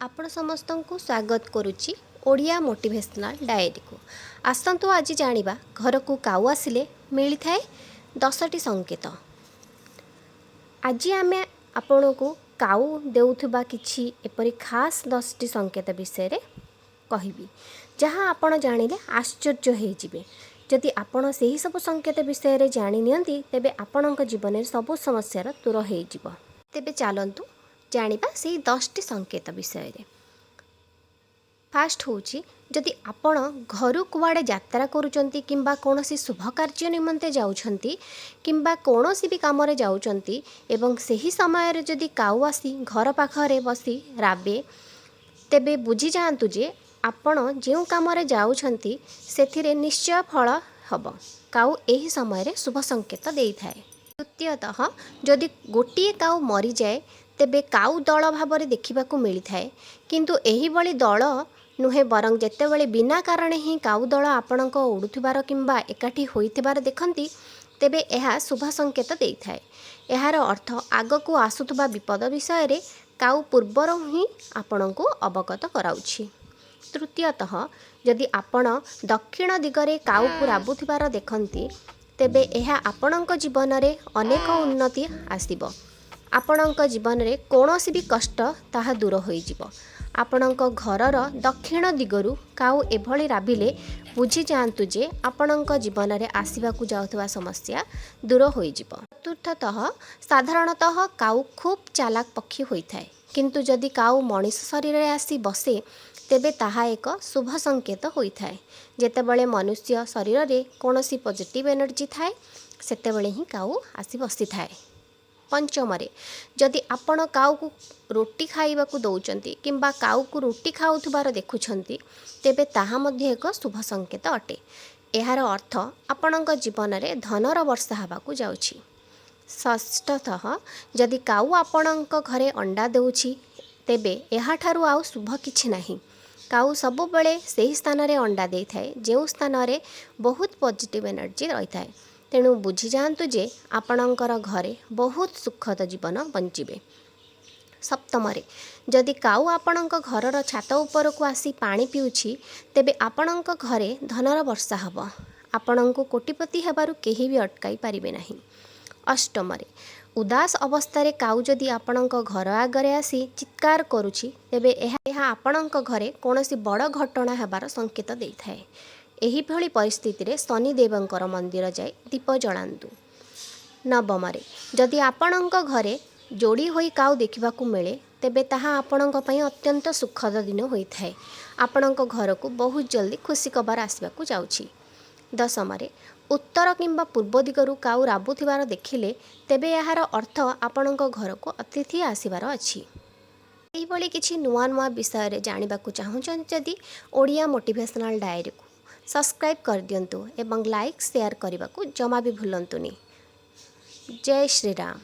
आपण समस्त को स्वागत करुच्ची ओडिया मोटिवेशनल डायरी को। आसतु आज जानिबा घर को काऊ आसिले मिली थाए 10टी संकेत। आज आमे आपण को काऊ देउथबा किछि एपरि खास 10टी संकेत विषय रे कहिबी, जहाँ आपण जानिले आश्चर्य हो जिवे। जदि आपण सही सब संकेत विषय रे जानि नियंती तेबे आपणक जीवन में सब समस्या दूर हो जिवो। तेबे चलंतु जानिबा से 10टी संकेत विषय रे। फास्ट होची जदि आपण घर कुआड़े यात्रा करूचंती किंबा कोनोसी शुभ कार्य निमंते जाउछंती किंबा कोनोसी भी काम रे जाउछंती एवं सही समय रे जदि काऊ आसी घर पाखरे बसी राबे तेबे बुझी जाआंतु जे आपण जेउ काम रे जाउछंती सेथिरे निश्चय फल हब। काऊ एही समय रे शुभ संकेत देई थाए। द्वितीयतः जदि गोटिए काऊ मरी जाए तेबे काऊ दल भाव में देखा मिली थाए, किंतु एही बड़ी दल नुहे बरं जेतेबेले बिना कारण ही काऊ दल आपणक उड़ुथिबार किंबा एकाठी होइथिबार देखंती तेबे एहा शुभ संकेत देई थाए। एहार अर्थ आगकू आसुथबा विपद विषय रे काऊ पूर्वर ही आपणको अवगत कराउछि। तृतीयतः जदि आपण दक्षिण दिगरे काऊ को राबुथिबार देखंती तेबे एहा आपणक जीवन रे अनेक उन्नति आसिबो। आपणक जीवन रे कोनोसी भी कष्ट ताहा दूर होई जिवो। आपणक घरर दक्षिण दिगरु काऊ एभली राबिले बुझी जाआंतु जे आपणक जीवन रे आसीबाकू जाउथबा समस्या दूर होई जिवो। चतुर्थतः साधारणतः काऊ खूब चालाक पक्षी होई थाए, किंतु जदि काऊ मनीष शरीर रे आसी बसे तेबे ताहा एक शुभ संकेत होई थाए। जेतेबेले मनुष्य शरीर रे कोनोसी पॉजिटिव एनर्जी थाए सेतेबेले ही काऊ आसी बसी थाए। पंचमरे जदि आपण काऊ को रोटी खाइबा को दौचंती किंबा काऊ को रोटी खाउथबार देखुछंती तेबे ताहा मध्ये एक शुभ संकेत अटे। एहार अर्थ आपणक जीवन रे धनर वर्षा हबाकू जाउछि। षष्ठतः जदि काऊ आपणक घरे अंडा देउछि तेबे एहाठारु आउ शुभ किछि नाही। काऊ सब बेले सही स्थान रे अंडा देई थाए जेउ स्थान रे बहुत पॉजिटिव एनर्जी रही थाए। तेणु बुझी जाआंतु जे आपणकर घरे बहुत सुखद जीवन बंचिबे। सप्तमरे जदि काऊ आपणक घरर छात ऊपर को आसी पानी पिउछि तेबे आपणक घरे धनर वर्षा हब। आपणको कोटिपति हेबारु केही भी अटकाई पारिबे नाही। अष्टमरे उदास अवस्था रे काऊ जदि आपणक घर आगरे आसी चित्कार करुछि तेबे एहा आपणक घरे कोनोसी बड़ घटना हेबार संकेत देई थाए। एही भली परिस्थिति रे शनिदेवंकर मंदिर जाए दीप जलांतु। नवमरे जदि आपणक घरे जोड़ी होई काऊ देखिबाकू मिले तेबे ताहा आपणक पई अत्यंत सुखद दिन होई थाए। आपणक घर को बहुत जल्दी खुशी खबर आसबाकू जाउछि। दशमरे उत्तर किंबा पूर्व दिगरु काऊ राबुथिबार देखिले तेबे याहार अर्थ आपणक घर को अतिथि आसिबार अछि। एही भली किछि नुआ नुआ विषय रे जानिबाकू चाहुछन जदि ओडिया मोटिवेशनल डायरी को सब्सक्राइब कर दियंतु एवं लाइक शेयर करने को जमा भी भूलंतुनी। जय श्री राम।